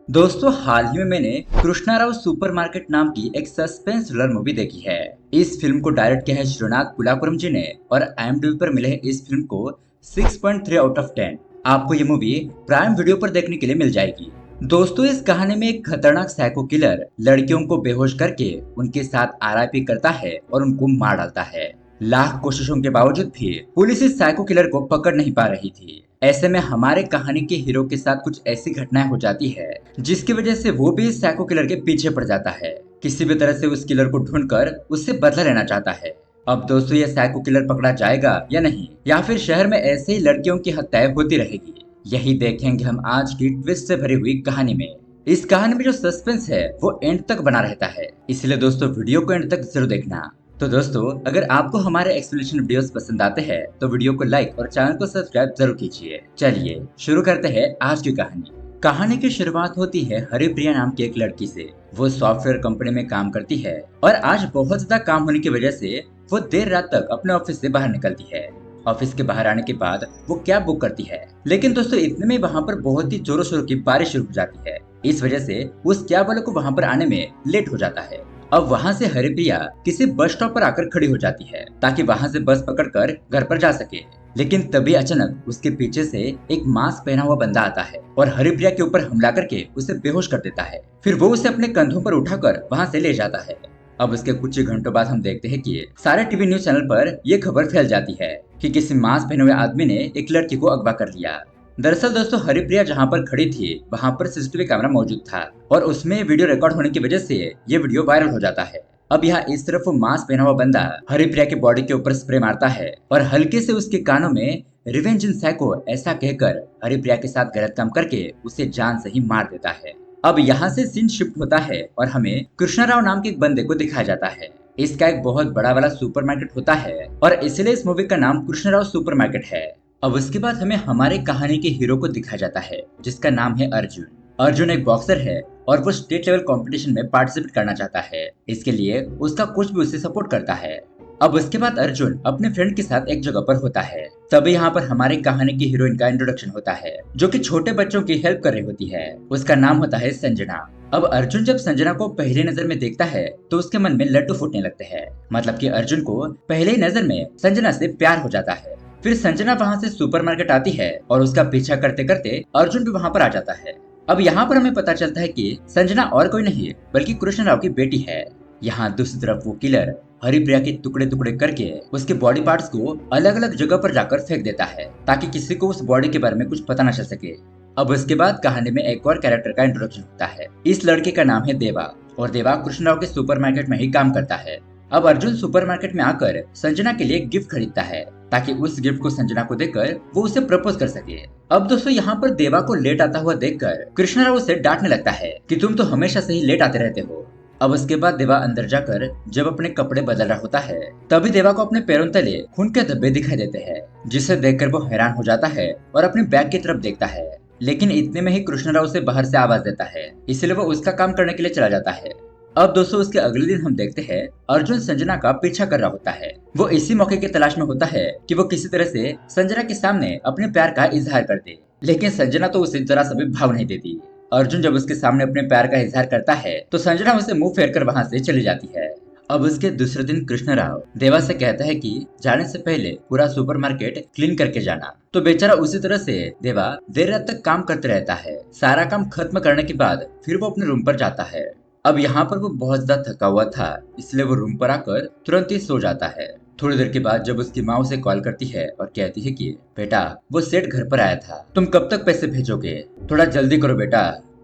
दोस्तों हाल ही में मैंने कृष्णा राव सुपरमार्केट नाम की एक सस्पेंस थ्रिलर मूवी देखी है। इस फिल्म को डायरेक्ट किया है श्रीनाथ पुलाकुरम जी ने और IMDb पर मिले है इस फिल्म को 6.3 आउट ऑफ 10। आपको ये मूवी प्राइम वीडियो पर देखने के लिए मिल जाएगी। दोस्तों इस कहानी में एक खतरनाक साइको किलर लड़कियों को बेहोश करके उनके साथ आरआईपी करता है और उनको मार डालता है। लाख कोशिशों के बावजूद भी पुलिस इस साइको किलर को पकड़ नहीं पा रही थी। ऐसे में हमारे कहानी के हीरो के साथ कुछ ऐसी घटनाएं हो जाती है जिसकी वजह से वो भी इस साइको किलर के पीछे पड़ जाता है। किसी भी तरह से उस किलर को ढूंढकर उससे बदला लेना चाहता है। अब दोस्तों ये साइको किलर पकड़ा जाएगा या नहीं, या फिर शहर में ऐसे ही लड़कियों की हत्याएं होती रहेगी, यही देखेंगे हम आज की ट्विस्ट से भरी हुई कहानी में। इस कहानी में जो सस्पेंस है वो एंड तक बना रहता है, इसलिए दोस्तों वीडियो को एंड तक जरूर देखना। तो दोस्तों अगर आपको हमारे एक्सप्लेनेशन वीडियोस पसंद आते हैं तो वीडियो को लाइक और चैनल को सब्सक्राइब जरूर कीजिए। चलिए शुरू करते हैं आज की कहानी। कहानी की शुरुआत होती है हरिप्रिया नाम की एक लड़की से। वो सॉफ्टवेयर कंपनी में काम करती है और आज बहुत ज्यादा काम होने की वजह से वो देर रात तक अपने ऑफिस से बाहर निकलती है। ऑफिस के बाहर आने के बाद वो कैब बुक करती है, लेकिन दोस्तों इतने में वहाँ पर बहुत ही जोरों शोरों की बारिश शुरू हो जाती है। इस वजह से उस कैब वाले को वहाँ पर आने में लेट हो जाता है। अब वहाँ से हरिप्रिया किसी बस स्टॉप पर आकर खड़ी हो जाती है ताकि वहाँ से बस पकड़कर घर पर जा सके। लेकिन तभी अचानक उसके पीछे से एक मास्क पहना हुआ बंदा आता है और हरिप्रिया के ऊपर हमला करके उसे बेहोश कर देता है। फिर वो उसे अपने कंधों पर उठाकर वहाँ से ले जाता है। अब उसके कुछ ही घंटों बाद हम देखते हैं कि सारे टीवी न्यूज चैनल पर यह खबर फैल जाती है कि किसी मास्क पहने हुए आदमी ने एक लड़की को अगवा कर लिया। दरअसल दोस्तों हरिप्रिया जहाँ पर खड़ी थी वहाँ पर सीसीटीवी कैमरा मौजूद था और उसमें वीडियो रिकॉर्ड होने की वजह से ये वीडियो वायरल हो जाता है। अब यहाँ इस तरफ वो मास्क पहना हुआ बंदा हरिप्रिया के बॉडी के ऊपर स्प्रे मारता है और हल्के से उसके कानों में रिवेंज इन साइको ऐसा कहकर हरिप्रिया के साथ गलत काम करके उसे जान से ही मार देता है। अब यहाँ से सीन शिफ्ट होता है और हमें कृष्णा राव नाम के एक बंदे को दिखाया जाता है। इसका एक बहुत बड़ा वाला सुपरमार्केट होता है और इसलिए इस मूवी का नाम कृष्णा राव सुपरमार्केट है। अब उसके बाद हमें हमारे कहानी के हीरो को दिखाया जाता है जिसका नाम है अर्जुन। अर्जुन एक बॉक्सर है और वो स्टेट लेवल कंपटीशन में पार्टिसिपेट करना चाहता है। इसके लिए उसका कोच भी उसे सपोर्ट करता है। अब उसके बाद अर्जुन अपने फ्रेंड के साथ एक जगह पर होता है। तभी यहाँ पर हमारे कहानी की हीरोइन का इंट्रोडक्शन होता है जो कि छोटे बच्चों की हेल्प कर रही होती है। उसका नाम होता है संजना। अब अर्जुन जब संजना को पहली नजर में देखता है तो उसके मन में लड्डू फूटने लगते हैं। मतलब कि अर्जुन को पहले ही नजर में संजना से प्यार हो जाता है। फिर संजना वहाँ से सुपरमार्केट आती है और उसका पीछा करते करते अर्जुन भी वहाँ पर आ जाता है। अब यहाँ पर हमें पता चलता है कि संजना और कोई नहीं बल्कि कृष्ण राव की बेटी है। यहाँ दूसरी तरफ वो किलर हरिप्रिया के टुकड़े टुकड़े करके उसके बॉडी पार्ट्स को अलग अलग जगह पर जाकर फेंक देता है ताकि किसी को उस बॉडी के बारे में कुछ पता न चल सके। अब उसके बाद कहानी में एक और कैरेक्टर का इंट्रोडक्शन होता है। इस लड़के का नाम है देवा और देवा कृष्ण राव के सुपरमार्केट में ही काम करता है। अब अर्जुन सुपरमार्केट में आकर संजना के लिए गिफ्ट खरीदता है ताकि उस गिफ्ट को संजना को देकर वो उसे प्रपोज कर सके। अब दोस्तों यहाँ पर देवा को लेट आता हुआ देखकर कृष्णा राव उसे डांटने लगता है कि तुम तो हमेशा से ही लेट आते रहते हो। अब उसके बाद देवा अंदर जाकर जब अपने कपड़े बदल रहा होता है तभी देवा को अपने पैरों तले खून के धब्बे दिखाई देते हैं, जिसे देखकर वो हैरान हो जाता है और अपने बैग की तरफ देखता है। लेकिन इतने में ही कृष्ण राव उसे बाहर से आवाज देता है, इसलिए वो उसका काम करने के लिए चला जाता है। अब दोस्तों उसके अगले दिन हम देखते हैं अर्जुन संजना का पीछा कर रहा होता है। वो इसी मौके की तलाश में होता है कि वो किसी तरह से संजना के सामने अपने प्यार का इजहार कर दे, लेकिन संजना तो उसे जरा सा भी भाव नहीं देती। अर्जुन जब उसके सामने अपने प्यार का इजहार करता है तो संजना उसे मुंह फेर कर वहाँ से चली जाती है। अब उसके दूसरे दिन कृष्ण राव देवा से कहता है कि जाने से पहले पूरा सुपरमार्केट क्लीन करके जाना। तो बेचारा उसी तरह से देवा देर रात तक काम करते रहता है। सारा काम खत्म करने के बाद फिर वो अपने रूम पर जाता है। अब यहाँ पर वो बहुत ज्यादा थका हुआ था, इसलिए वो रूम पर आकर तुरंत ही सो जाता है। थोड़ी देर के बाद जब उसकी माँ उसे कॉल करती है और कहती है कि बेटा वो सेठ घर पर आया था, तुम कब तक पैसे भेजोगे, थोड़ा जल्दी करो बेटा।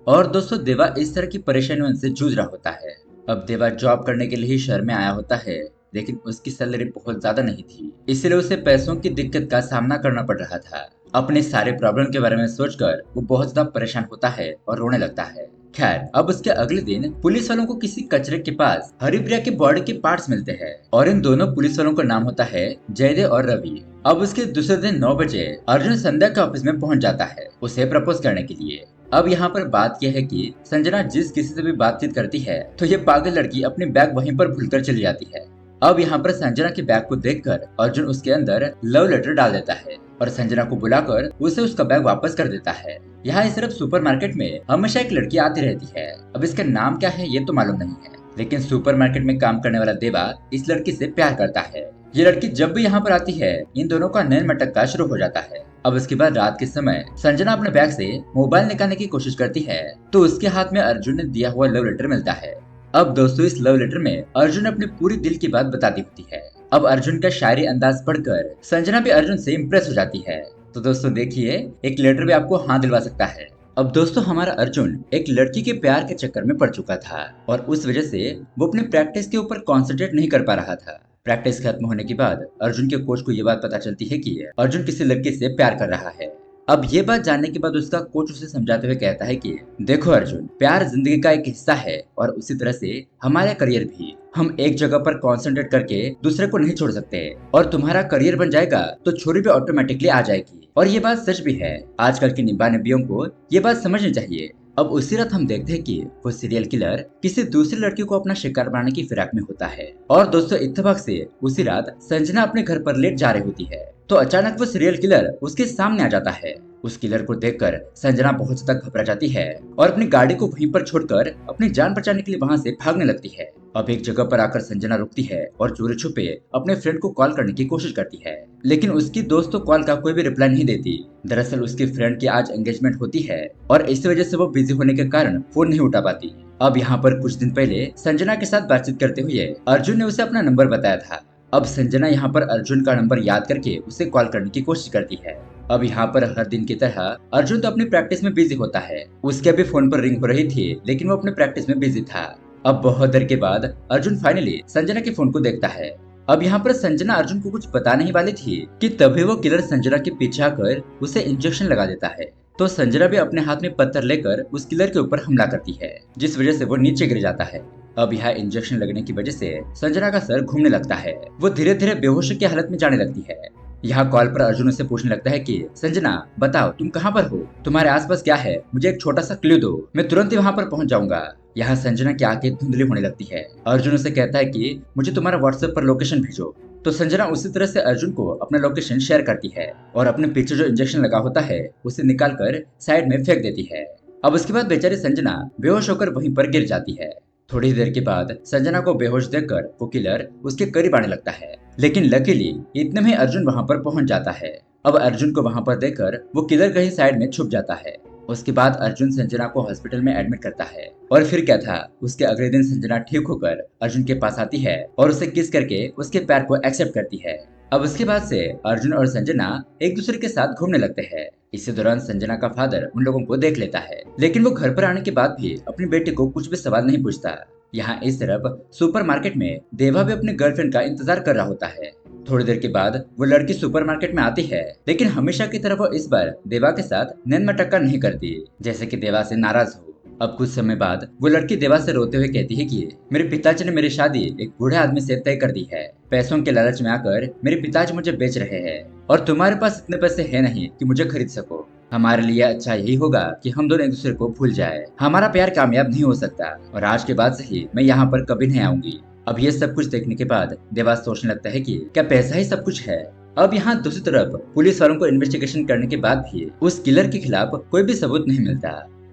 और दोस्तों देवा इस तरह की परेशानियों से जूझ रहा होता है। अब देवा जॉब करने के लिए ही शहर में आया होता है, लेकिन उसकी सैलरी बहुत ज्यादा नहीं थी, इसलिए उसे पैसों की दिक्कत का सामना करना पड़ रहा था। अपने सारे प्रॉब्लम के बारे में सोचकर वो बहुत ज्यादा परेशान होता है और रोने लगता है। खैर अब उसके अगले दिन पुलिस वालों को किसी कचरे के पास हरिप्रिया के बॉडी के पार्ट्स मिलते हैं और इन दोनों पुलिस वालों का नाम होता है जयदेव और रवि। अब उसके दूसरे दिन 9 बजे अर्जुन संध्या के ऑफिस में पहुंच जाता है उसे प्रपोज करने के लिए। अब यहाँ पर बात यह है कि संजना जिस किसी से भी बातचीत करती है तो ये पागल लड़की अपनी बैग वहीं पर भूलकर चली जाती है। अब यहाँ पर संजना के बैग को देखकर अर्जुन उसके अंदर लव लेटर डाल देता है। और संजना को बुलाकर उसे उसका बैग वापस कर देता है। यहाँ इस तरफ सुपरमार्केट में हमेशा एक लड़की आती रहती है। अब इसका नाम क्या है ये तो मालूम नहीं है, लेकिन सुपरमार्केट में काम करने वाला देवा इस लड़की से प्यार करता है। ये लड़की जब भी यहाँ पर आती है इन दोनों का नैन मटक्का शुरू हो जाता है। अब उसके बाद रात के समय संजना अपने बैग से मोबाइल निकालने की कोशिश करती है तो उसके हाथ में अर्जुन ने दिया हुआ लव लेटर मिलता है। अब दोस्तों इस लव लेटर में अर्जुन अपने पूरी दिल की बात बता दी होती है। अब अर्जुन का शायरी अंदाज पढ़कर संजना भी अर्जुन से इम्प्रेस हो जाती है। तो दोस्तों देखिए, एक लेटर भी आपको हाँ दिलवा सकता है। अब दोस्तों हमारा अर्जुन एक लड़की के प्यार के चक्कर में पड़ चुका था और उस वजह से वो अपने प्रैक्टिस के ऊपर कंसंट्रेट नहीं कर पा रहा था। प्रैक्टिस खत्म होने के बाद अर्जुन के कोच को ये बात पता चलती है कि अर्जुन किसी लड़की से प्यार कर रहा है। अब ये बात जानने के बाद उसका कोच उसे समझाते हुए कहता है कि देखो अर्जुन, प्यार जिंदगी का एक हिस्सा है और उसी तरह से हमारा करियर भी। हम एक जगह पर कंसंट्रेट करके दूसरे को नहीं छोड़ सकते और तुम्हारा करियर बन जाएगा तो छोरी भी ऑटोमेटिकली आ जाएगी। और ये बात सच भी है, आजकल की निब्बा निब्बियों को ये बात समझनी चाहिए। अब उसी रात हम देखते हैं कि वो सीरियल किलर किसी दूसरी लड़की को अपना शिकार बनाने की फिराक में होता है। और दोस्तों इत्तेफाक से उसी रात संजना अपने घर पर लेट जा रही होती है तो अचानक वो सीरियल किलर उसके सामने आ जाता है। उस किलर को देखकर संजना बहुत ज्यादा घबरा जाती है और अपनी गाड़ी को वहीं पर छोड़कर अपनी जान बचाने के लिए वहां से भागने लगती है। अब एक जगह पर आकर संजना रुकती है और चोरी छुपे अपने फ्रेंड को कॉल करने की कोशिश करती है, लेकिन उसकी दोस्त तो कॉल का कोई भी रिप्लाई नहीं देती। दरअसल उसकी फ्रेंड की आज एंगेजमेंट होती है और इसी वजह से वो बिजी होने के कारण फोन नहीं उठा पाती। अब यहाँ पर कुछ दिन पहले संजना के साथ बातचीत करते हुए अर्जुन ने उसे अपना नंबर बताया था। अब संजना यहाँ पर अर्जुन का नंबर याद करके उसे कॉल करने की कोशिश करती है। अब यहाँ पर हर दिन की तरह अर्जुन तो अपनी प्रैक्टिस में बिजी होता है। उसके अभी फोन पर रिंग हो रही थी लेकिन वो अपने प्रैक्टिस में बिजी था। अब बहुत देर के बाद अर्जुन फाइनली संजना के फोन को देखता है। अब यहाँ पर संजना अर्जुन को कुछ बता नहीं वाली थी कि तभी वो किलर संजना के पीछे आकर उसे इंजेक्शन लगा देता है। तो संजना भी अपने हाथ में पत्थर लेकर उस किलर के ऊपर हमला करती है, जिस वजह से वो नीचे गिर जाता है। अब यहाँ इंजेक्शन लगने की वजह से संजना का सर घूमने लगता है। वो धीरे धीरे बेहोशी की हालत में जाने लगती है। यहाँ कॉल पर अर्जुन से पूछने लगता है कि संजना बताओ तुम कहाँ पर हो, तुम्हारे आसपास क्या है, मुझे एक छोटा सा क्लू दो, मैं तुरंत ही वहाँ पर पहुँच जाऊंगा। यहाँ संजना की आंखें धुंधली होने लगती है। अर्जुन उसे कहता है कि मुझे तुम्हारा व्हाट्सएप पर लोकेशन भेजो। तो संजना उसी तरह से अर्जुन को अपना लोकेशन शेयर करती है और अपने पीछे जो इंजेक्शन लगा होता है उसे निकाल कर साइड में फेंक देती है। अब उसके बाद बेचारी संजना बेहोश होकर वहीं पर गिर जाती है। थोड़ी देर के बाद संजना को बेहोश देखकर वो किलर उसके करीब आने लगता है, लेकिन लकीली इतने में अर्जुन वहां पर पहुंच जाता है। अब अर्जुन को वहां पर देखकर वो किलर कहीं साइड में छुप जाता है। उसके बाद अर्जुन संजना को हॉस्पिटल में एडमिट करता है और फिर क्या था, उसके अगले दिन संजना ठीक होकर अर्जुन के पास आती है और उसे किस करके उसके प्यार को एक्सेप्ट करती है। अब उसके बाद से अर्जुन और संजना एक दूसरे के साथ घूमने लगते हैं। इसी दौरान संजना का फादर उन लोगों को देख लेता है, लेकिन वो घर पर आने के बाद भी अपनी बेटी को कुछ भी सवाल नहीं पूछता। यहाँ इस तरफ सुपरमार्केट में देवा भी अपने गर्लफ्रेंड का इंतजार कर रहा होता है। थोड़ी देर के बाद वो लड़की सुपरमार्केट में आती है, लेकिन हमेशा की तरह वो इस बार देवा के साथ नैन मटक्का नहीं करती, जैसे कि देवा से नाराज हो। अब कुछ समय बाद वो लड़की देवा से रोते हुए कहती है कि मेरे पिताजी ने मेरी शादी एक बूढ़े आदमी से तय कर दी है। पैसों के लालच में आकर मेरे पिताजी मुझे बेच रहे हैं और तुम्हारे पास इतने पैसे है नहीं कि मुझे खरीद सको। हमारे लिए अच्छा यही होगा कि हम दोनों एक दूसरे को भूल जाए। हमारा प्यार कामयाब नहीं हो सकता और आज के बाद से ही मैं यहाँ पर कभी नहीं आऊंगी। अब ये सब कुछ देखने के बाद देवा सोचने लगता है कि क्या पैसा ही सब कुछ है। अब यहाँ दूसरी तरफ पुलिस वालों को इन्वेस्टिगेशन करने के बाद भी उस किलर के खिलाफ कोई भी सबूत नहीं मिलता।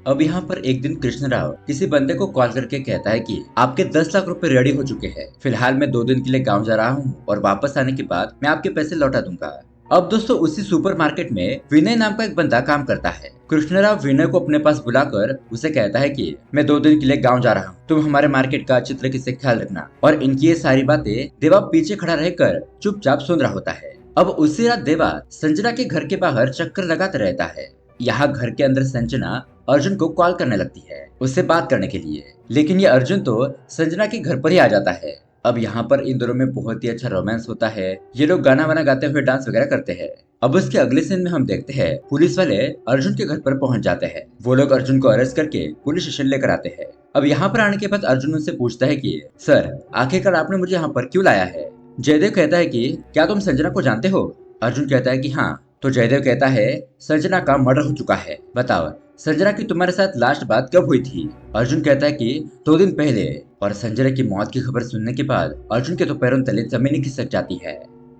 अब यहाँ पर एक दिन कृष्ण राव किसी बंदे को कॉल करके कहता है कि आपके 10 लाख रुपए रेडी हो चुके हैं। फिलहाल मैं 2 दिन के लिए गाँव जा रहा हूँ और वापस आने के बाद मैं आपके पैसे लौटा दूंगा। अब दोस्तों उसी सुपरमार्केट में विनय नाम का एक बंदा काम करता है। कृष्णराव विनय को अपने पास बुलाकर उसे कहता है कि मैं 2 दिन के लिए गांव जा रहा हूँ, तुम हमारे मार्केट का अच्छी तरीके से ख्याल रखना। और इनकी ये सारी बातें देवा पीछे खड़ा रहकर चुपचाप सुन रहा होता है। अब उसी रात देवा संजना के घर के बाहर चक्कर लगाता रहता है। यहाँ घर के अंदर संजना अर्जुन को कॉल करने लगती है उससे बात करने के लिए, लेकिन ये अर्जुन तो संजना के घर पर ही आ जाता है। अब यहाँ पर इन दोनों में बहुत ही अच्छा रोमांस होता है। ये लोग गाना वाना गाते हुए डांस वगैरह करते हैं। अब उसके अगले सीन में हम देखते हैं पुलिस वाले अर्जुन के घर पर पहुंच जाते हैं। वो लोग अर्जुन को अरेस्ट करके पुलिस स्टेशन लेकर आते हैं। अब यहाँ पर आने के बाद अर्जुन उनसे पूछता है कि सर आखिरकार आपने मुझे यहाँ पर क्यों लाया है। जयदेव कहता है कि क्या तुम संजना को जानते हो। अर्जुन कहता है कि हाँ। तो जयदेव कहता है संजना का मर्डर हो चुका है, बताओ संजना की तुम्हारे साथ लास्ट बात कब हुई थी। अर्जुन कहता है कि 2 दिन पहले। और संजना की मौत की खबर सुनने के बाद अर्जुन के तो पैरों तले जमीन खिसक जाती है।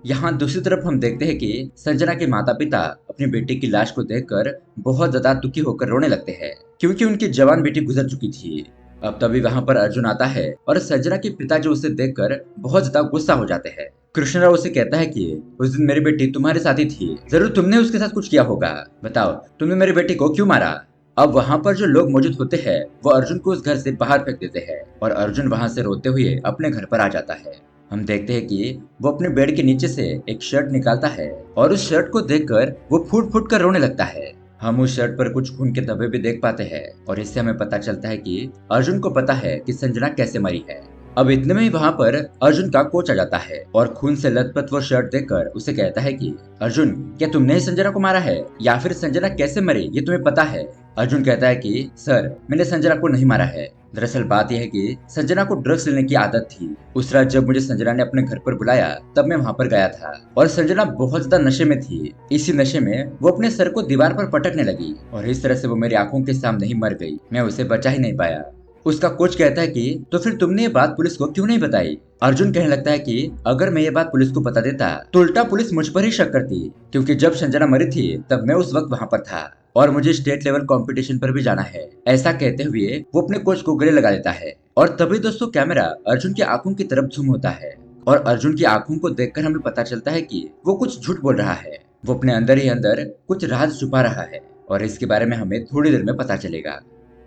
यहाँ दूसरी तरफ हम देखते हैं कि संजना के माता पिता अपनी बेटी की लाश को देखकर बहुत ज्यादा दुखी होकर रोने लगते हैं, क्योंकि उनकी जवान बेटी गुजर चुकी थी। अब तभी वहाँ पर अर्जुन आता है और संजना के पिताजी उसे देखकर बहुत ज्यादा गुस्सा हो जाते हैं। कृष्णराव उसे कहता है कि उस दिन मेरी बेटी तुम्हारे साथ ही थी, जरूर तुमने उसके साथ कुछ किया होगा, बताओ तुमने मेरी बेटी को क्यों मारा। अब वहाँ पर जो लोग मौजूद होते हैं वो अर्जुन को उस घर से बाहर फेंक देते हैं और अर्जुन वहाँ से रोते हुए अपने घर पर आ जाता है। हम देखते हैं कि वो अपने बेड के नीचे से एक शर्ट निकालता है और उस शर्ट को देखकर वो फूट फूट कर रोने लगता है। हम उस शर्ट पर कुछ खून के धब्बे भी देख पाते हैं और इससे हमें पता चलता है कि अर्जुन को पता है कि संजना कैसे मरी है। अब इतने में ही वहाँ पर अर्जुन का कोच आ जाता है और खून से लथपथ वो शर्ट देखकर उसे कहता है कि अर्जुन, क्या तुमने ही संजना को मारा है या फिर संजना कैसे मरी ये तुम्हें पता है। अर्जुन कहता है कि सर, मैंने संजना को नहीं मारा है। दरअसल बात यह है कि संजना को ड्रग्स लेने की आदत थी। उस रात जब मुझे संजना ने अपने घर पर बुलाया तब मैं वहाँ पर गया था और संजना बहुत ज्यादा नशे में थी। इसी नशे में वो अपने सर को दीवार पर पटकने लगी और इस तरह से वो मेरी आंखों के सामने ही मर गई। मैं उसे बचा ही नहीं पाया। उसका कोच कहता है कि तो फिर तुमने ये बात पुलिस को क्यों नहीं बताई। अर्जुन कहने लगता है कि अगर मैं ये बात पुलिस को बता देता तो उल्टा पुलिस मुझ पर ही शक करती, क्योंकि जब संजना मरी थी तब मैं उस वक्त वहाँ पर था और मुझे स्टेट लेवल कंपटीशन पर भी जाना है। ऐसा कहते हुए वो अपने कोच को गले लगा लेता है और तभी दोस्तों कैमरा अर्जुन की आंखों की तरफ झूम होता है और अर्जुन की आंखों को देखकर हमें पता चलता है कि वो कुछ झूठ बोल रहा है। वो अपने अंदर ही अंदर कुछ राज छुपा रहा है और इसके बारे में हमें थोड़ी देर में पता चलेगा।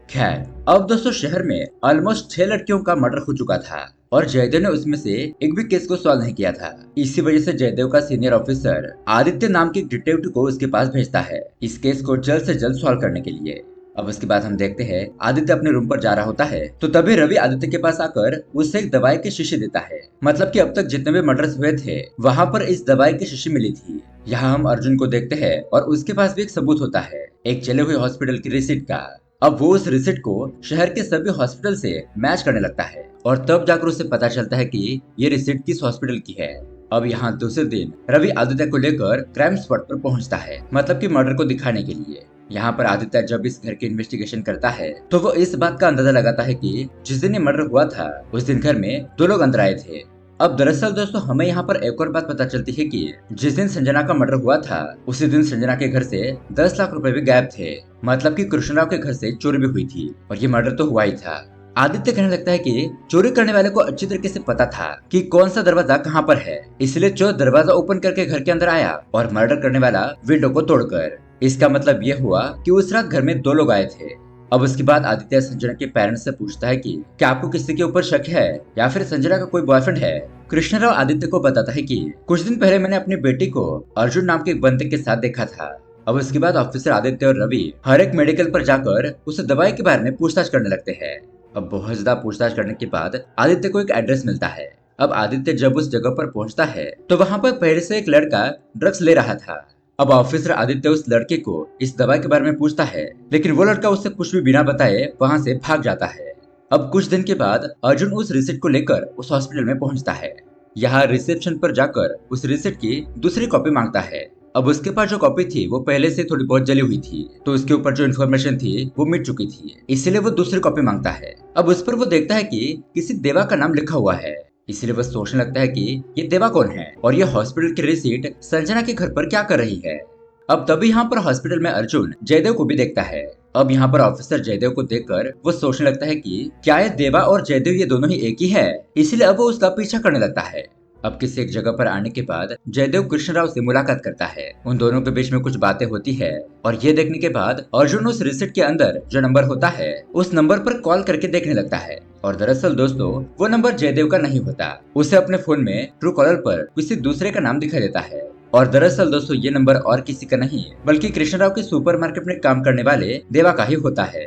खैर, अब दोस्तों शहर में ऑलमोस्ट 6 लड़कियों का मर्डर हो चुका था और जयदेव ने उसमें से एक भी केस को सॉल्व नहीं किया था। इसी वजह से जयदेव का सीनियर ऑफिसर आदित्य नाम के डिटेक्टिव को उसके पास भेजता है इस केस को जल्द से जल्द सॉल्व करने के लिए। अब उसके बाद हम देखते हैं आदित्य अपने रूम पर जा रहा होता है तो तभी रवि आदित्य के पास आकर उसे एक दवाई की शीशी देता है। मतलब कि अब तक जितने भी मर्डर्स हुए थे वहाँ पर इस दवाई की शीशी मिली थी। यहाँ हम अर्जुन को देखते हैं और उसके पास भी एक सबूत होता है, एक चले हुए हॉस्पिटल की रिसिप्ट का। अब वो उस रिसिप्ट को शहर के सभी हॉस्पिटल से मैच करने लगता है और तब जाकर उसे पता चलता है कि ये रिसिप्ट किस हॉस्पिटल की है। अब यहाँ दूसरे दिन रवि आदित्य को लेकर क्राइम स्पॉट पर पहुंचता है, मतलब कि मर्डर को दिखाने के लिए। यहाँ पर आदित्य जब इस घर की इन्वेस्टिगेशन करता है तो वो इस बात का अंदाजा लगाता है कि जिस दिन ये मर्डर हुआ था उस दिन घर में 2 लोग अंदर आए थे। अब दरअसल दोस्तों हमें यहाँ पर एक और बात पता चलती है कि जिस दिन संजना का मर्डर हुआ था उसी दिन संजना के घर से 10 लाख रुपए भी गायब थे। मतलब कि कृष्णराव के घर से चोरी भी हुई थी और ये मर्डर तो हुआ ही था। आदित्य कहने लगता है कि चोरी करने वाले को अच्छी तरीके से पता था कि कौन सा दरवाजा कहाँ पर है, इसलिए चोर दरवाजा ओपन करके घर के अंदर आया और मर्डर करने वाला विंडो को तोड़कर। इसका मतलब ये हुआ कि उस रात घर में 2 लोग आए थे। अब उसके बाद आदित्य संजना के पेरेंट्स से पूछता है कि क्या आपको किसी के ऊपर शक है या फिर संजना का कोई बॉयफ्रेंड है। कृष्णराव आदित्य को बताता है कि कुछ दिन पहले मैंने अपनी बेटी को अर्जुन नाम के एक बंदे के साथ देखा था। अब उसके बाद ऑफिसर आदित्य और रवि हर एक मेडिकल पर जाकर उस दवाई के बारे में पूछताछ करने लगते हैं। अब बहुत ज्यादा पूछताछ करने के बाद आदित्य को एक एड्रेस मिलता है। अब आदित्य जब उस जगह पर पहुंचता है तो वहाँ पर पहले से एक लड़का ड्रग्स ले रहा था। अब ऑफिसर आदित्य उस लड़के को इस दवाई के बारे में पूछता है, लेकिन वो लड़का उससे कुछ भी बिना बताए वहाँ से भाग जाता है। अब कुछ दिन के बाद अर्जुन उस रिसिप्ट को लेकर उस हॉस्पिटल में पहुंचता है। यहाँ रिसेप्शन पर जाकर उस रिसिप्ट की दूसरी कॉपी मांगता है। अब उसके पास जो कॉपी थी वो पहले से थोड़ी बहुत जली हुई थी, तो उसके ऊपर जो इन्फॉर्मेशन थी वो मिट चुकी थी, इसलिए वो दूसरी कॉपी मांगता है। अब उस पर वो देखता है कि किसी देवा का नाम लिखा हुआ है, इसलिए वह सोचने लगता है कि ये देवा कौन है और ये हॉस्पिटल की रिसीट संजना के घर पर क्या कर रही है। अब तभी यहाँ पर हॉस्पिटल में अर्जुन जयदेव को भी देखता है। अब यहाँ पर ऑफिसर जयदेव को देखकर वो सोचने लगता है कि क्या ये देवा और जयदेव ये दोनों ही एक ही है, इसलिए अब वो उसका पीछा करने लगता है। अब किसी एक जगह पर आने के बाद जयदेव कृष्णराव से मुलाकात करता है। उन दोनों के बीच में कुछ बातें होती है और ये देखने के बाद अर्जुन उस रिसिप्ट के अंदर जो नंबर होता है उस नंबर पर कॉल करके देखने लगता है। और दरअसल दोस्तों वो नंबर जयदेव का नहीं होता, उसे अपने फोन में ट्रू कॉलर पर किसी दूसरे का नाम दिखाई देता है। और दरअसल दोस्तों ये नंबर और किसी का नहीं बल्कि कृष्णराव के सुपरमार्केट में काम करने वाले देवा का ही होता है।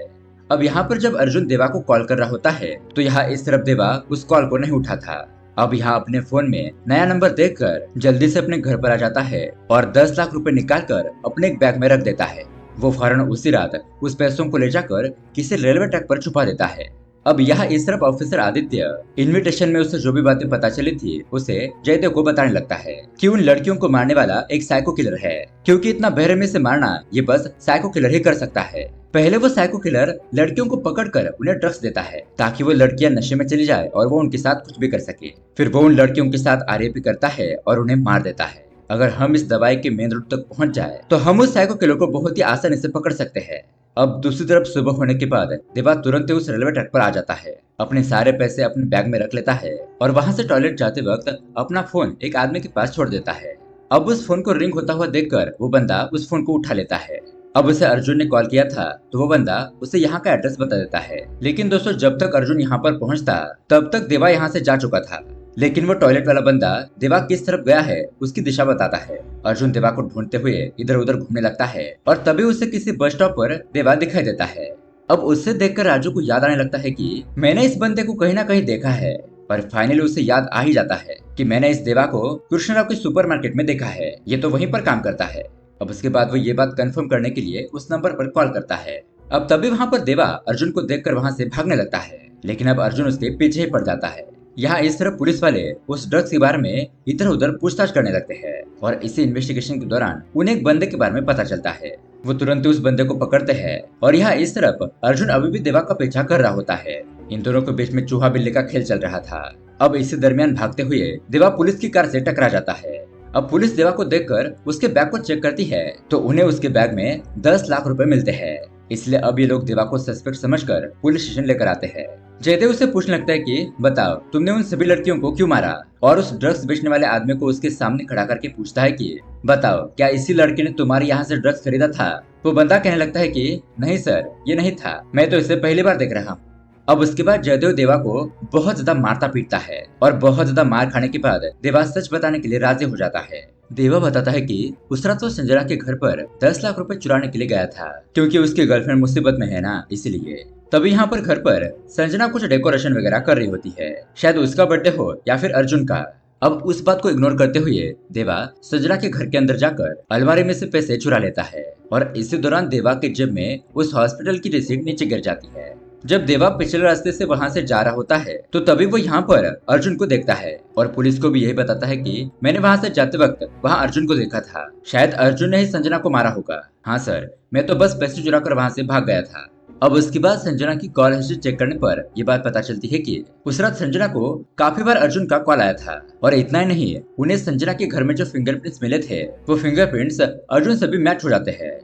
अब यहाँ पर जब अर्जुन देवा को कॉल कर रहा होता है तो यहाँ इस तरफ देवा उस कॉल को नहीं उठा था। अब यहाँ अपने फोन में नया नंबर देखकर जल्दी से अपने घर पर आ जाता है और 10 लाख रुपए निकालकर अपने एक बैग में रख देता है। वो फौरन उसी रात उस पैसों को ले जाकर किसी रेलवे ट्रैक पर छुपा देता है। अब यहाँ इस तरफ ऑफिसर आदित्य इनविटेशन में उसे जो भी बातें पता चली थी उसे जयदेव को बताने लगता है कि उन लड़कियों को मारने वाला एक साइको किलर है, क्योंकि इतना बेरहमी से मारना ये बस साइको किलर ही कर सकता है। पहले वो साइको किलर लड़कियों को पकड़कर उन्हें ड्रग्स देता है ताकि वो लड़कियां नशे में चली जाए और वो उनके साथ कुछ भी कर सके। फिर वो उन लड़कियों के साथ आरएपी करता है और उन्हें मार देता है। अगर हम इस दवाई के मेन रूट तक पहुंच जाए तो हम उस साइको किलर को बहुत ही आसानी से पकड़ सकते हैं। अब दूसरी तरफ सुबह होने के बाद देवा तुरंत ही उस रेलवे ट्रैक पर आ जाता है, अपने सारे पैसे अपने बैग में रख लेता है और वहां से टॉयलेट जाते वक्त अपना फोन एक आदमी के पास छोड़ देता है। अब उस फोन को रिंग होता हुआ देखकर वो बंदा उस फोन को उठा लेता है। अब उसे अर्जुन ने कॉल किया था तो वो बंदा उसे यहाँ का एड्रेस बता देता है। लेकिन दोस्तों जब तक अर्जुन यहाँ पर पहुँचता तब तक देवा यहाँ से जा चुका था। लेकिन वो टॉयलेट वाला बंदा देवा किस तरफ गया है उसकी दिशा बताता है। अर्जुन देवा को ढूंढते हुए इधर उधर घूमने लगता है और तभी उसे किसी बस स्टॉप पर देवा दिखाई देता है। अब उससे देखकर राजू को याद आने लगता है कि मैंने इस बंदे को कहीं ना कहीं देखा है। पर फाइनली उसे याद आ ही जाता है कि मैंने इस देवा को कृष्णराव के सुपरमार्केट में देखा है, ये तो वहीं पर काम करता है। अब उसके बाद वो ये बात कंफर्म करने के लिए उस नंबर पर कॉल करता है। अब तभी वहाँ पर देवा अर्जुन को देखकर वहाँ से भागने लगता है, लेकिन अब अर्जुन उसके पीछे ही पड़ जाता है। यहाँ इस तरह पुलिस वाले उस ड्रग्स के बारे में इधर उधर पूछताछ करने लगते हैं और इसी इन्वेस्टिगेशन के दौरान उन्हें एक बंदे के बारे में पता चलता है। वो तुरंत उस बंदे को पकड़ते हैं और यहाँ इस तरफ अर्जुन अभी भी देवा का पीछा कर रहा होता है। इन दोनों के बीच में चूहा बिल्ली का खेल चल रहा था। अब इसी दरमियान भागते हुए देवा पुलिस की कार से टकरा जाता है। अब पुलिस देवा को देखकर उसके बैग को चेक करती है तो उन्हें उसके बैग में 10 लाख रुपए मिलते हैं। इसलिए अब ये लोग देवा को सस्पेक्ट समझकर पुलिस स्टेशन लेकर आते हैं। जयदेव उसे पूछने लगता है कि बताओ तुमने उन सभी लड़कियों को क्यों मारा, और उस ड्रग्स बेचने वाले आदमी को उसके सामने खड़ा करके पूछता है कि बताओ क्या इसी लड़के ने तुम्हारे यहाँ से ड्रग्स खरीदा था। वो बंदा कहने लगता है कि नहीं सर ये नहीं था, मैं तो इसे पहली बार देख रहा हूँ। अब उसके बाद जयदेव देवा को बहुत ज्यादा मारता पीटता है और बहुत ज्यादा मार खाने के बाद देवा सच बताने के लिए राजी हो जाता है। देवा बताता है कि उस रात वो संजना के घर पर 10 लाख रुपए चुराने के लिए गया था, क्योंकि उसकी गर्लफ्रेंड मुसीबत में है ना, इसलिए। तभी यहाँ पर घर पर संजना कुछ डेकोरेशन वगैरह कर रही होती है, शायद उसका बर्थडे हो या फिर अर्जुन का। अब उस बात को इग्नोर करते हुए देवा संजना के घर के अंदर जाकर अलमारी में से पैसे चुरा लेता है और इसी दौरान देवा के जेब में उस हॉस्पिटल की रिसीट नीचे गिर जाती है। जब देवा पिछले रास्ते से वहां से जा रहा होता है तो तभी वो यहाँ पर अर्जुन को देखता है और पुलिस को भी यही बताता है कि मैंने वहां से जाते वक्त वहां अर्जुन को देखा था, शायद अर्जुन ने ही संजना को मारा होगा। हाँ सर, मैं तो बस पैसे चुरा कर वहां से भाग गया था। अब उसके बाद संजना की कॉल हिस्ट्री चेक करने पर ये बात पता चलती है कि उस रात संजना को काफी बार अर्जुन का कॉल आया था और इतना ही नहीं, उन्हें संजना के घर में जो फिंगरप्रिंट्स मिले थे वो फिंगरप्रिंट्स अर्जुन से भी मैच हो जाते हैं।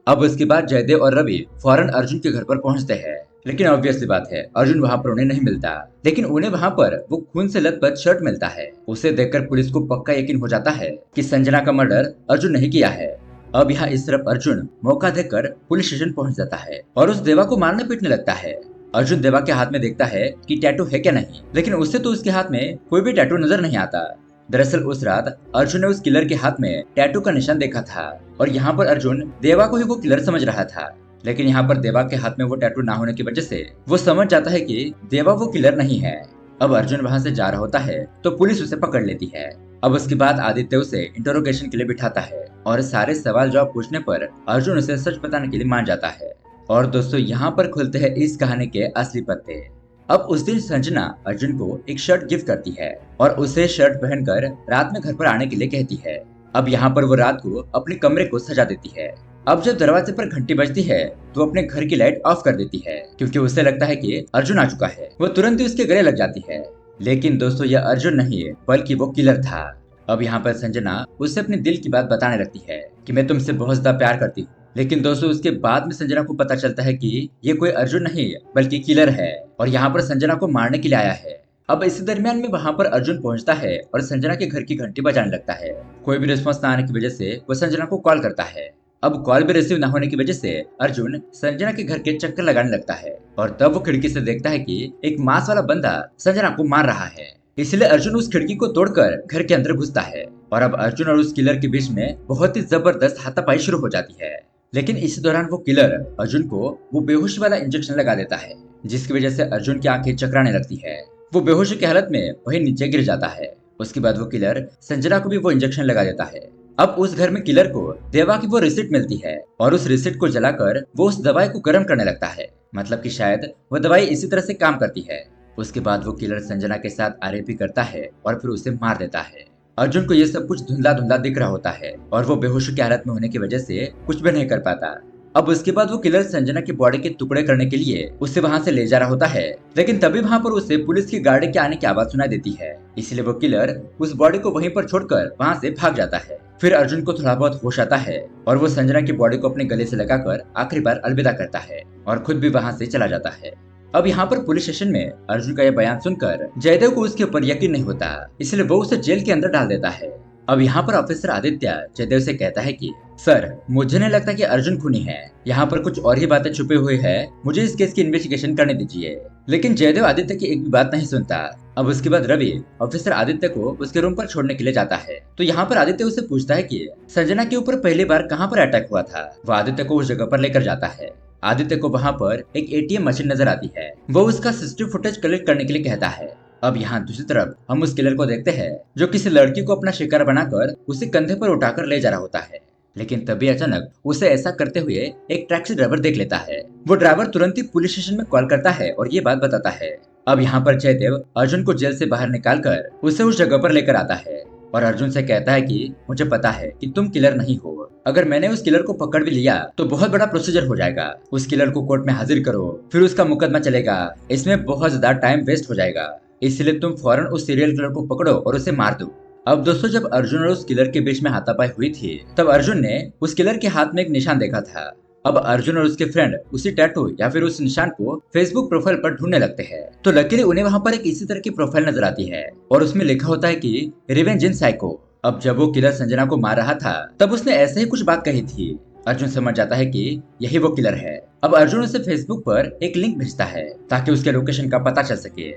अब उसके बाद जयदेव और रवि फौरन अर्जुन के घर पर पहुंचते हैं, लेकिन ऑब्वियसली बात है अर्जुन वहां पर उन्हें नहीं मिलता। लेकिन उन्हें वहां पर वो खून से लथपथ शर्ट मिलता है। उसे देखकर पुलिस को पक्का यकीन हो जाता है कि संजना का मर्डर अर्जुन नहीं किया है। अब यहाँ इस तरफ अर्जुन मौका देकर पुलिस स्टेशन पहुंच जाता है और उस देवा को मारने पीटने लगता है। अर्जुन देवा के हाथ में देखता है कि टैटू है क्या नहीं, लेकिन उससे तो उसके हाथ में कोई भी टैटू नजर नहीं आता। दरअसल उस रात अर्जुन ने उस किलर के हाथ में टैटू का निशान देखा था और यहाँ पर अर्जुन देवा को ही वो किलर समझ रहा था। लेकिन यहाँ पर देवा के हाथ में वो टैटू ना होने की वजह से वो समझ जाता है कि देवा वो किलर नहीं है। अब अर्जुन वहां से जा रहा होता है तो पुलिस उसे पकड़ लेती है। अब उसके बाद आदित्य उसे इंटरोगेशन के लिए बिठाता है और सारे सवाल जवाब पूछने पर अर्जुन उसे सच बताने के लिए मान जाता है। और दोस्तों यहाँ पर खुलते हैं इस कहानी के असली पत्ते। अब उस दिन संजना अर्जुन को एक शर्ट गिफ्ट करती है और उसे शर्ट पहनकर रात में घर पर आने के लिए कहती है। अब यहाँ पर वो रात को अपने कमरे को सजा देती है। अब जब दरवाजे पर घंटी बजती है तो अपने घर की लाइट ऑफ कर देती है, क्योंकि उसे लगता है कि अर्जुन आ चुका है। वो तुरंत ही उसके गले लग जाती है। लेकिन दोस्तों यह अर्जुन नहीं है बल्कि वो किलर था। अब यहाँ पर संजना उससे अपने दिल की बात बताने लगती है कि मैं तुमसे बहुत ज्यादा प्यार करती हूँ। लेकिन दोस्तों उसके बाद में संजना को पता चलता है कि ये कोई अर्जुन नहीं बल्कि किलर है और यहाँ पर संजना को मारने के लिए आया है। अब इसी दरमियान में वहाँ पर अर्जुन पहुँचता है और संजना के घर की घंटी बजाने लगता है। कोई भी रिस्पॉन्स न आने की वजह से वो संजना को कॉल करता है। अब कॉल भी रिसीव न होने की वजह से अर्जुन संजना के घर के चक्कर लगाने लगता है और तब वो खिड़की से देखता है कि एक मांस वाला बंदा संजना को मार रहा है। इसलिए अर्जुन उस खिड़की को तोड़कर घर के अंदर घुसता है और अब अर्जुन और उस किलर के बीच में बहुत ही जबरदस्त हाथापाई शुरू हो जाती है। लेकिन इस दौरान वो किलर अर्जुन को वो बेहोशी वाला इंजेक्शन लगा देता है, जिसकी वजह से अर्जुन की आंखें चकराने लगती है। वो बेहोशी की हालत में वहीं नीचे गिर जाता है उसके बाद वो किलर संजना को भी वो इंजेक्शन लगा देता है। अब उस घर में किलर को देवा की वो रिसिप्ट मिलती है और उस रिसिप्ट को जलाकर वो उस दवाई को गर्म करने लगता है। मतलब कि शायद वो दवाई इसी तरह से काम करती है। उसके बाद वो किलर संजना के साथ आरोपी करता है और फिर उसे मार देता है। अर्जुन को ये सब कुछ धुंधला धुंधला दिख रहा होता है और वो बेहोशी की हालत में होने की वजह से कुछ भी नहीं कर पाता। अब उसके बाद वो किलर संजना की बॉडी के टुकड़े करने के लिए उसे वहां से ले जा रहा होता है, लेकिन तभी वहां पर उसे पुलिस की गाड़ी के आने की आवाज सुनाई देती है। इसलिए वो किलर उस बॉडी को वहीं पर छोड़कर वहां से भाग जाता है। फिर अर्जुन को थोड़ा बहुत होश आता है और वो संजना की बॉडी को अपने गले से लगाकर आखिरी बार अलविदा करता है और खुद भी वहां से चला जाता है। अब यहाँ पर पुलिस स्टेशन में अर्जुन का यह बयान सुनकर जयदेव को उसके ऊपर यकीन नहीं होता, इसलिए वो उसे जेल के अंदर डाल देता है। अब यहाँ पर ऑफिसर आदित्य जयदेव से कहता है कि सर, मुझे नहीं लगता कि अर्जुन खूनी है, यहाँ पर कुछ और ही बातें छुपी हुई है, मुझे इस केस की इन्वेस्टिगेशन करने दीजिए। लेकिन जयदेव आदित्य की एक भी बात नहीं सुनता। अब उसके बाद रवि ऑफिसर आदित्य को उसके रूम पर छोड़ने के लिए जाता है। तो यहाँ पर आदित्य उसे पूछता है कि संजना के ऊपर पहली बार कहाँ पर अटैक हुआ था। वो आदित्य को उस जगह पर लेकर जाता है। आदित्य को वहाँ पर एक एटीएम मशीन नजर आती है। वो उसका सीसीटीवी फुटेज कलेक्ट करने के लिए कहता है। अब यहाँ दूसरी तरफ हम उस किलर को देखते हैं जो किसी लड़की को अपना शिकार बनाकर उसे कंधे पर उठाकर ले जा रहा होता है। लेकिन तभी अचानक उसे ऐसा करते हुए एक टैक्सी ड्राइवर देख लेता है। वो ड्राइवर तुरंत ही पुलिस स्टेशन में कॉल करता है और ये बात बताता है। अब यहाँ पर जयदेव अर्जुन को जेल से बाहर निकालकर उसे उस जगह पर लेकर आता है और अर्जुन से कहता है कि मुझे पता है कि तुम किलर नहीं हो। अगर मैंने उस किलर को पकड़ भी लिया तो बहुत बड़ा प्रोसीजर हो जाएगा। उस किलर को कोर्ट में हाजिर करो, फिर उसका मुकदमा चलेगा, इसमें बहुत ज्यादा टाइम वेस्ट हो जाएगा। इसलिए तुम फौरन उस सीरियल किलर को पकड़ो और उसे मार दो। अब दोस्तों, जब अर्जुन और उस किलर के बीच में हाथापाई हुई थी तब अर्जुन ने उस किलर के हाथ में एक निशान देखा था। अब अर्जुन और उसके फ्रेंड उसी टैटू या फिर उस निशान को फेसबुक प्रोफाइल पर ढूंढने लगते हैं। तो लकीली उन्हें वहां पर एक इसी तरह की प्रोफाइल नजर आती है और उसमें लिखा होता है कि रिवेंज इन साइको। अब जब वो किलर संजना को मार रहा था तब उसने ऐसे ही कुछ बात कही थी। अर्जुन समझ जाता है कि यही वो किलर है। अब अर्जुन उसे फेसबुक पर एक लिंक भेजता है ताकि उसके लोकेशन का पता चल सके।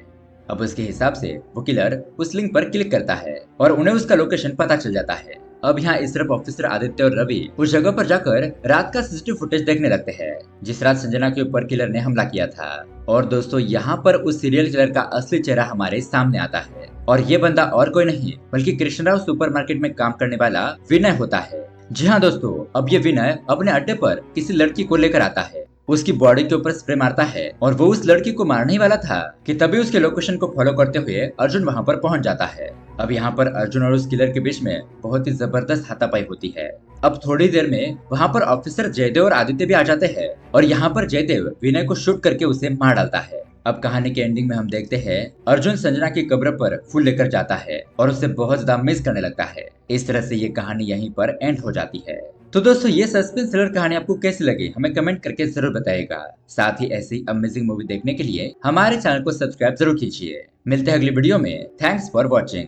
अब उसके हिसाब से वो किलर उस लिंक पर क्लिक करता है और उन्हें उसका लोकेशन पता चल जाता है। अब यहाँ इस तरफ ऑफिसर आदित्य और रवि उस जगह पर जाकर रात का सीसीटीवी फुटेज देखने लगते हैं जिस रात संजना के ऊपर किलर ने हमला किया था। और दोस्तों, यहाँ पर उस सीरियल किलर का असली चेहरा हमारे सामने आता है और ये बंदा और कोई नहीं बल्कि कृष्णराव सुपरमार्केट में काम करने वाला विनय होता है। जी हाँ दोस्तों, अब ये विनय अपने अड्डे पर किसी लड़की को लेकर आता है, उसकी बॉडी के ऊपर स्प्रे मारता है और वो उस लड़की को मारने ही वाला था कि तभी उसके लोकेशन को फॉलो करते हुए अर्जुन वहां पर पहुंच जाता है। अब यहाँ पर अर्जुन और उस किलर के बीच में बहुत ही जबरदस्त हाथापाई होती है। अब थोड़ी देर में वहाँ पर ऑफिसर जयदेव और आदित्य भी आ जाते हैं और यहाँ पर जयदेव विनय को शूट करके उसे मार डालता है। अब कहानी के एंडिंग में हम देखते हैं अर्जुन संजना की कब्र पर फूल लेकर जाता है और उसे बहुत ज्यादा मिस करने लगता है। इस तरह से ये कहानी यहीं पर एंड हो जाती है। तो दोस्तों, ये सस्पेंस थ्रिलर कहानी आपको कैसी लगी हमें कमेंट करके जरूर बताइएगा। साथ ही ऐसी अमेजिंग मूवी देखने के लिए हमारे चैनल को सब्सक्राइब जरूर कीजिए। मिलते हैं अगली वीडियो में। Thanks for watching.